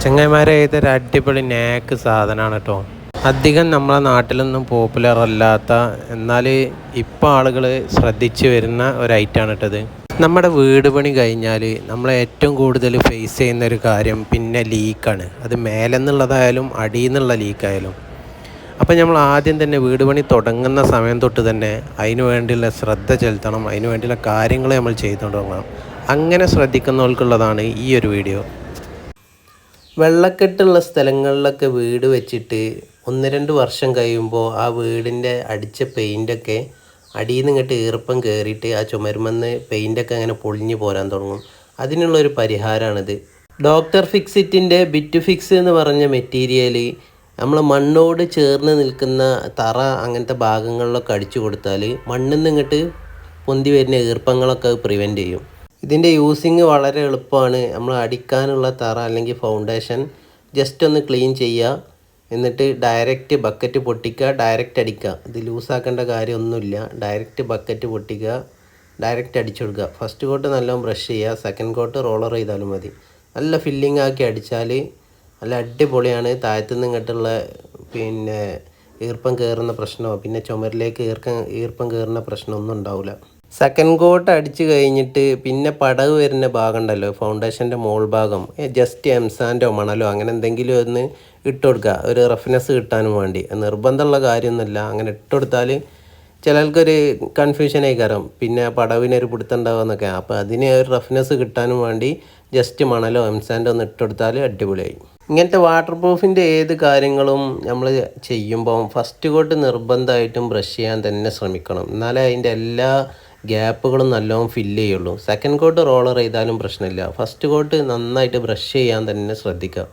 ചങ്ങായിമാരെ ഇതൊരു അടിപൊളി നാക്ക് സാധനമാണ് കേട്ടോ. അധികം നമ്മളെ നാട്ടിലൊന്നും പോപ്പുലർ അല്ലാത്ത എന്നാൽ ഇപ്പോൾ ആളുകൾ ശ്രദ്ധിച്ച് വരുന്ന ഒരു ഐറ്റമാണ് കേട്ടത്. നമ്മുടെ വീട് പണി കഴിഞ്ഞാൽ നമ്മൾ ഏറ്റവും കൂടുതൽ ഫേസ് ചെയ്യുന്ന ഒരു കാര്യം പിന്നെ ലീക്കാണ്. അത് മേലെന്നുള്ളതായാലും അടിയിൽ നിന്നുള്ള ലീക്കായാലും. അപ്പോൾ നമ്മൾ ആദ്യം തന്നെ വീട് പണി തുടങ്ങുന്ന സമയം തൊട്ട് തന്നെ അതിന് വേണ്ടിയുള്ള ശ്രദ്ധ ചെലുത്തണം, അതിന് വേണ്ടിയുള്ള കാര്യങ്ങൾ നമ്മൾ ചെയ്തുകൊണ്ട് പോകണം. അങ്ങനെ ശ്രദ്ധിക്കുന്നവർക്കുള്ളതാണ് ഈ ഒരു വീഡിയോ. വെള്ളക്കെട്ടുള്ള സ്ഥലങ്ങളിലൊക്കെ വീട് വെച്ചിട്ട് 1-2 വർഷം കഴിയുമ്പോൾ ആ വീടിൻ്റെ അടിച്ച പെയിൻ്റൊക്കെ അടിയിൽ നിന്ന് ഇങ്ങോട്ട് ഈർപ്പം കയറിയിട്ട് ആ ചുമരുമെന്ന് പെയിൻ്റൊക്കെ അങ്ങനെ പൊളിഞ്ഞു പോരാൻ തുടങ്ങും. അതിനുള്ളൊരു പരിഹാരമാണിത്. ഡോക്ടർ ഫിക്സിറ്റിൻ്റെ ബിറ്റ് ഫിക്സ് എന്ന് പറഞ്ഞ മെറ്റീരിയൽ നമ്മൾ മണ്ണോട് ചേർന്ന് നിൽക്കുന്ന തറ അങ്ങനത്തെ ഭാഗങ്ങളിലൊക്കെ അടിച്ചു കൊടുത്താൽ മണ്ണിൽ നിന്ന് ഇങ്ങോട്ട് പൊന്തി വരുന്ന ഈർപ്പങ്ങളൊക്കെ പ്രിവെൻറ്റ് ചെയ്യും. ഇതിൻ്റെ യൂസിങ് വളരെ എളുപ്പമാണ്. നമ്മൾ അടിക്കാനുള്ള തറ അല്ലെങ്കിൽ ഫൗണ്ടേഷൻ ജസ്റ്റ് ഒന്ന് ക്ലീൻ ചെയ്യുക, എന്നിട്ട് ഡയറക്റ്റ് ബക്കറ്റ് പൊട്ടിക്കുക, ഡയറക്റ്റ് അടിക്കുക. ഇത് ലൂസാക്കേണ്ട കാര്യമൊന്നുമില്ല. ഡയറക്റ്റ് ബക്കറ്റ് പൊട്ടിക്കുക, ഡയറക്റ്റ് അടിച്ചു കൊടുക്കുക. ഫസ്റ്റ് കോട്ട് നല്ലോണം ബ്രഷ് ചെയ്യുക, സെക്കൻഡ് കോട്ട് റോളർ ചെയ്താലും മതി. നല്ല ഫില്ലിംഗ് ആക്കി അടിച്ചാൽ നല്ല അടിപൊളിയാണ്. താഴത്തുനിന്ന് ഇങ്ങോട്ടുള്ള പിന്നെ ഈർപ്പം കയറുന്ന പ്രശ്നമോ പിന്നെ ചുമരിലേക്ക് ഈർപ്പം കയറുന്ന പ്രശ്നമൊന്നും ഉണ്ടാവില്ല. സെക്കൻഡ് കോട്ട് അടിച്ച് കഴിഞ്ഞിട്ട് പിന്നെ പടവ് വരുന്ന ഭാഗം ഉണ്ടല്ലോ, ഫൗണ്ടേഷൻ്റെ മോൾ ഭാഗം, ജസ്റ്റ് എംസാൻഡോ മണലോ അങ്ങനെ എന്തെങ്കിലും ഒന്ന് ഇട്ട് കൊടുക്കുക, ഒരു റഫ്നെസ് കിട്ടാനും വേണ്ടി. നിർബന്ധമുള്ള കാര്യമൊന്നുമില്ല. അങ്ങനെ ഇട്ട് കൊടുത്താൽ ചിലർക്കൊരു കൺഫ്യൂഷനായി കയറും, പിന്നെ പടവിനൊരു പിടുത്തുണ്ടാവുമെന്നൊക്കെ. അപ്പോൾ അതിന് ഒരു റഫ്നെസ് കിട്ടാനും വേണ്ടി ജസ്റ്റ് മണലോ എംസാൻഡോ ഒന്ന് ഇട്ട് കൊടുത്താൽ അടിപൊളിയായി. ഇങ്ങനത്തെ വാട്ടർ പ്രൂഫിൻ്റെ ഏത് കാര്യങ്ങളും നമ്മൾ ചെയ്യുമ്പോൾ ഫസ്റ്റ് കോട്ട് നിർബന്ധമായിട്ടും ബ്രഷ് ചെയ്യാൻ തന്നെ ശ്രമിക്കണം. എന്നാലേ അതിൻ്റെ എല്ലാ ഗ്യാപ്പുകളും നല്ലോണം ഫില്ല് ചെയ്യുള്ളൂ. സെക്കൻഡ് കോട്ട് റോളർ ചെയ്താലും പ്രശ്നമില്ല. ഫസ്റ്റ് കോട്ട് നന്നായിട്ട് ബ്രഷ് ചെയ്യാൻ തന്നെ ശ്രദ്ധിക്കുക.